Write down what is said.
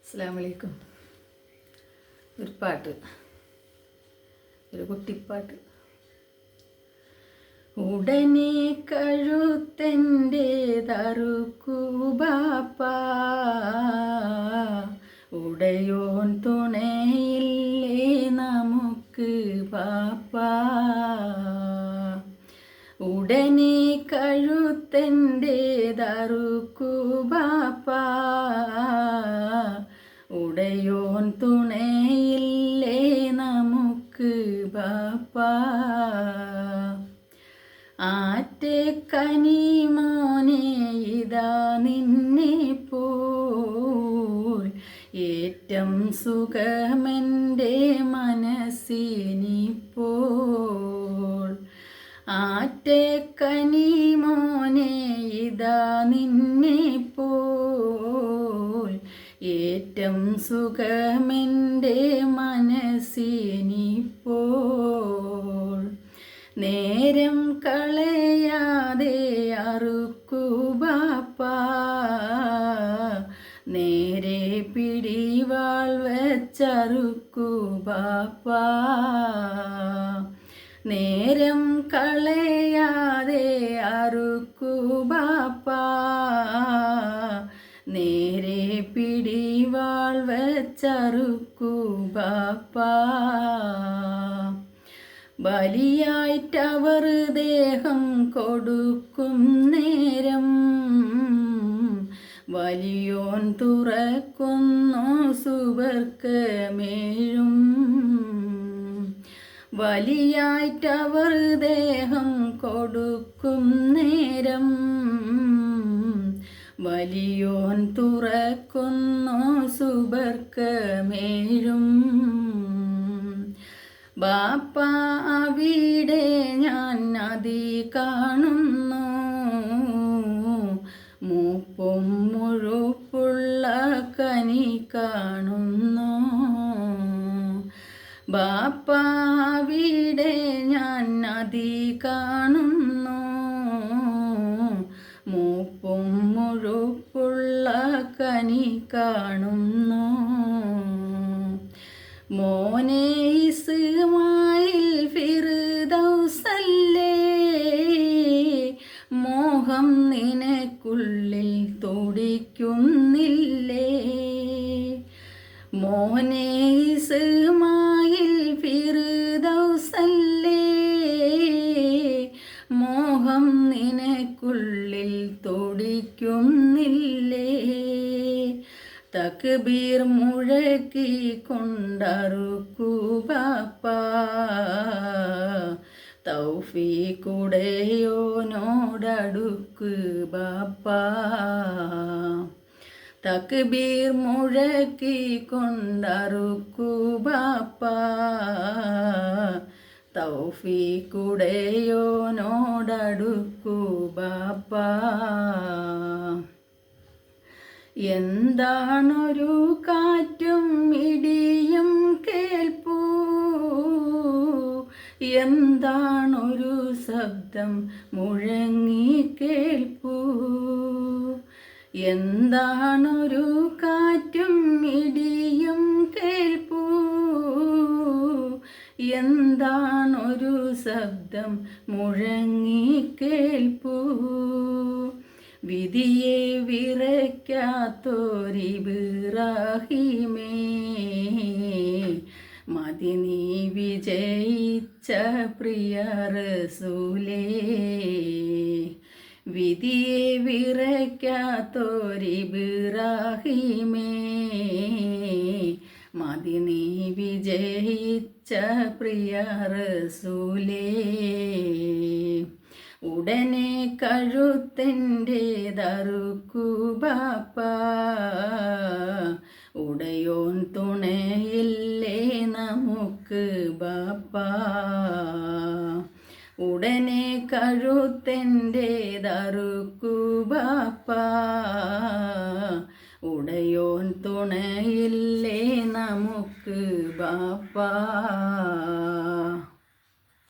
അസ്സലാമു അലൈക്കും. ഒരു പാട്ട്, ഒരു കുട്ടിപ്പാട്ട്. ഉടനെ കഴുത്തെൻ്റെ തറുക്കു ബാപ്പാ, ഉടയോൻ തുണയില്ലേ നമുക്ക് ബാപ്പാ. ഉടനെ കഴുത്തെൻ്റെ തറുക്കു ബാപ്പാ, ഉടയോൻ തുണയില്ലേ നമുക്ക് ബാപ്പാ. ആറ്റക്കനി മോനെ ഇതാ നിന്നെ പോൽ ഏറ്റം സുഖമെൻ്റെ മനസ്സിനിപ്പോൾ. ആറ്റക്കനി മോനെ ഇതാ നിന്നെ പോൽ ഏറ്റം സുഖമെൻ്റെ മനസ്സിനിപ്പോൾ. നേരം കളയാതെ അറുക്കു ബാപ്പാ, നേരെ പിടിവാൾ വെച്ചറുക്കു ബാപ്പാ. നേരം കളയാതെ അറുക്കു ബാപ്പാ, നേരെ പിടിവാൾ വെച്ചറുക്കു ബാപ്പാ. ബലിയായിട്ടവർ ദേഹം കൊടുക്കും നേരം വലിയോൻ തുറക്കുന്നു സുവർഗമേഴും. ബലിയായിട്ടവർ ദേഹം കൊടുക്കും നേരം വലിയോൻ തുറക്കുന്നു സുവർഗമേഴും. ബാപ്പാ അവിടെ ഞാൻ നദി കാണുന്നു, മൂപ്പും മുഴുപ്പുള്ള കനി കാണുന്നു. ബാപ്പാ അവിടെ ഞാൻ നദി കാണുന്നു, മൂപ്പും മുഴുപ്പുള്ള കനി കാണുന്നു. മോനെ ഇസ്മായിൽ ഫിർദൗസല്ലേ, മോഹം നിനക്കുള്ളിൽ തുടിക്കുന്നില്ലേ. മോനെ ഇസ്മായിൽ ഫിർദൗസല്ലേ, മോഹം നിനക്കുള്ളിൽ തുടിക്കുന്നില്ലേ. തക്ബീർ മുഴക്കി കൊണ്ടറുക്കു ബാപ്പാ, തൗഫീഖുടയോനോടടുക്ക് ബാപ്പാ. തക്ബീർ മുഴക്കി കൊണ്ടറുക്കു ബാപ്പാ, തൗഫീഖുടയോനോടടുക്കു ബാപ്പാ. എന്താണൊരു കാറ്റും ഇടിയും കേൾപ്പൂ, എന്താണൊരു ശബ്ദം മുഴങ്ങി കേൾപ്പൂ. എന്താണൊരു കാറ്റും ഇടിയും കേൾപ്പൂ, എന്താണൊരു ശബ്ദം മുഴങ്ങി കേൾപ്പൂ. വിധിയെ വിറയ്ക്കാത്തോരിബ്രാഹിമേ, മതി നീ വിജയിച്ച പ്രിയ റസൂലേ. വിധിയെ വിറയ്ക്കാത്തോരിബ്രാഹിമേ, മതി നീ വിജയിച്ച പ്രിയ റസൂലേ. ഉടനെ കഴുത്തെൻ്റെ തറുക്കു ബാപ്പാ, ഉടയോൻ തുണയില്ലേ നമുക്ക് ബാപ്പാ. ഉടനെ കഴുത്തെൻ്റെ തറുക്കു ബാപ്പാ, ഉടയോൻ തുണയില്ലേ നമുക്ക് ബാപ്പാ.